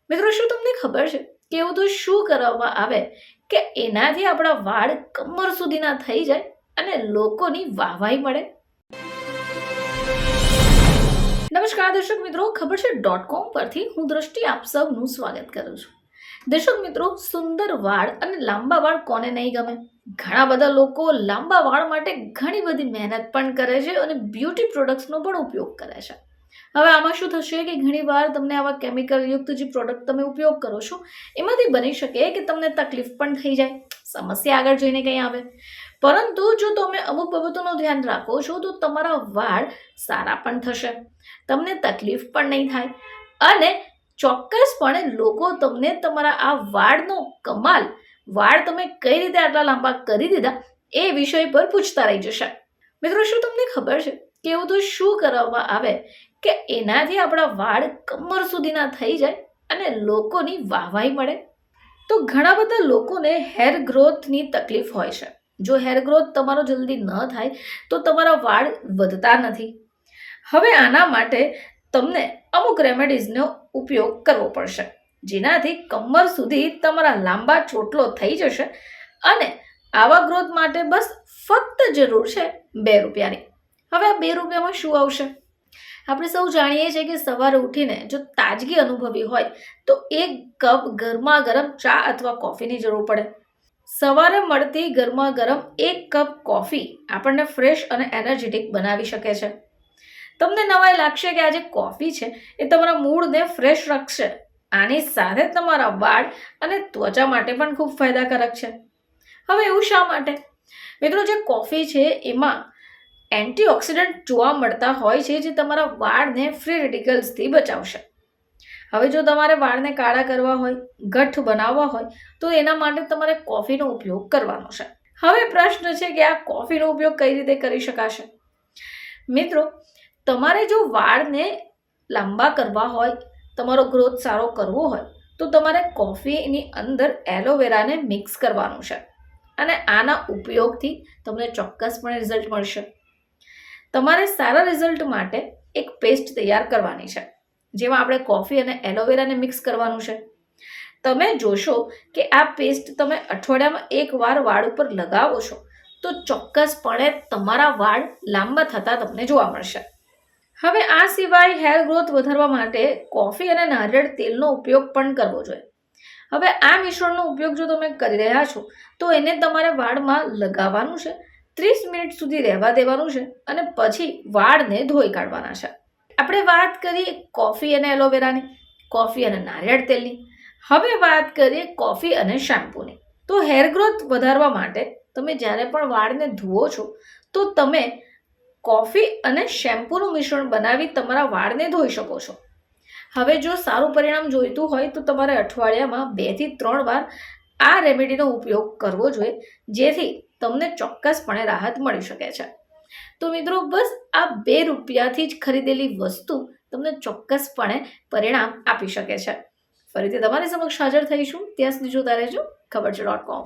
મિત્રો, શું તમને ખબર છે કે એવું તો શું કરવામાં આવે કે એનાથી આપણા વાળ કમર સુધીના થઈ જાય અને લોકોની વાહવાઈ મળે? નમસ્કાર દર્શક મિત્રો, ખબર છે .com પરથી હું દ્રષ્ટિ આપ સૌનું સ્વાગત કરું છું. દર્શક મિત્રો, સુંદર વાળ અને લાંબા વાળ કોને નહીં ગમે? ઘણા બધા લોકો લાંબા વાળ માટે ઘણી બધી મહેનત પણ કરે છે અને બ્યુટી પ્રોડક્ટ્સનો પણ ઉપયોગ કરે છે. હવે આમાં શું થશે કે ઘણીવાર તમને આવા કેમિકલ યુક્ત જે પ્રોડક્ટ તમે ઉપયોગ કરો છો એમાંથી બની શકે કે તમને તકલીફ પણ થઈ જાય, સમસ્યા આગળ જઈને કંઈ આવે. પરંતુ જો તમે અમુક બાબતોનું ધ્યાન રાખો છો તો તમારા વાળ સારા પણ થશે, તમને તકલીફ પણ નહીં થાય અને ચોક્કસપણે લોકો તમને તમારા આ વાળનો કમાલ, વાળ તમે કઈ રીતે આટલા લાંબા કરી દીધા એ વિષય પર પૂછતા રહી જશે. મિત્રો, શું તમને ખબર છે કે એવું તો શું કરવામાં આવે કે એનાથી આપણા વાળ કમર સુધીના થઈ જાય અને લોકોની વાહવાઈ મળે? તો ઘણા બધા લોકોને હેર ગ્રોથની તકલીફ હોય છે. જો હેર ગ્રોથ તમારો જલ્દી ન થાય તો તમારા વાળ વધતા નથી. હવે આના માટે તમને અમુક રેમેડીઝનો ઉપયોગ કરવો પડશે, જેનાથી કમર સુધી તમારા લાંબા ચોટલો થઈ જશે અને આવા ગ્રોથ માટે બસ ફક્ત જરૂર છે ₹2. હવે આ ₹2 શું આવશે? આપણે સૌ જાણીએ છીએ કે સવારે ઉઠીને જો તાજગી અનુભવી હોય તો 1 કપ ગરમા ગરમ ચા અથવા કોફીની જરૂર પડે. સવારે મળતી ગરમા ગરમ 1 કપ કોફી આપણને ફ્રેશ અને એનર્જેટિક બનાવી શકે છે. તમને નવાઈ લાગશે કે આ જે કોફી છે એ તમારા મૂડને ફ્રેશ રાખશે. આની સાથે તમારા વાળ અને ત્વચા માટે પણ ખૂબ ફાયદાકારક છે. હવે એવું શા માટે? મિત્રો, જે કોફી છે એમાં એન્ટીઓક્સિડન્ટ જોવા મળતા હોય છે જે તમારા વાળને ફ્રી રેડિકલ્સથી બચાવશે. હવે જો તમારે વાળને કાળા કરવા હોય, ગઠ્ઠ બનાવવા હોય તો એના માટે તમારે કોફીનો ઉપયોગ કરવાનો છે. હવે પ્રશ્ન છે કે આ કોફીનો ઉપયોગ કઈ રીતે કરી શકાશે? મિત્રો, તમારે જો વાળને લાંબા કરવા હોય, તમારો ગ્રોથ સારો કરવો હોય તો તમારે કોફીની અંદર એલોવેરાને મિક્સ કરવાનું છે અને આના ઉપયોગથી તમને ચોક્કસપણે રિઝલ્ટ મળશે. તમારે સારા રિઝલ્ટ માટે એક પેસ્ટ તૈયાર કરવાની છે જેમાં આપણે કોફી અને એલોવેરાને મિક્સ કરવાનું છે. તમે જોશો કે આ પેસ્ટ તમે અઠવાડિયામાં 1 વાર વાળ ઉપર લગાવો છો તો ચોક્કસપણે તમારા વાળ લાંબા થતા તમને જોવા મળશે. હવે આ સિવાય હેર ગ્રોથ વધારવા માટે કોફી અને નારિયેળ તેલનો ઉપયોગ પણ કરવો જોઈએ. હવે આ મિશ્રણનો ઉપયોગ જો તમે કરી રહ્યા છો તો એને તમારે વાળમાં લગાવવાનું છે, 30 મિનિટ સુધી રહેવા દેવાનું છે અને પછી વાળને ધોઈ કાઢવાના છે. આપણે વાત કરીએ કોફી અને એલોવેરાની, કોફી અને નારિયેળ તેલની. હવે વાત કરીએ કોફી અને શેમ્પૂની. તો હેર ગ્રોથ વધારવા માટે તમે જ્યારે પણ વાળને ધુઓ છો તો તમે કોફી અને શેમ્પૂનું મિશ્રણ બનાવી તમારા વાળને ધોઈ શકો છો. હવે જો સારું પરિણામ જોઈતું હોય તો તમારે અઠવાડિયામાં 2 થી 3 વાર આ રેમેડીનો ઉપયોગ કરવો જોઈએ, જેથી તમને ચોક્કસપણે રાહત મળી શકે છે. તો મિત્રો, બસ આ ₹2થી જ ખરીદેલી વસ્તુ તમને ચોક્કસપણે પરિણામ આપી શકે છે. ફરીથી તમારી સમક્ષ હાજર થઈશું. ત્યાં સુધી જોતા રહેજો ખબર છે .com.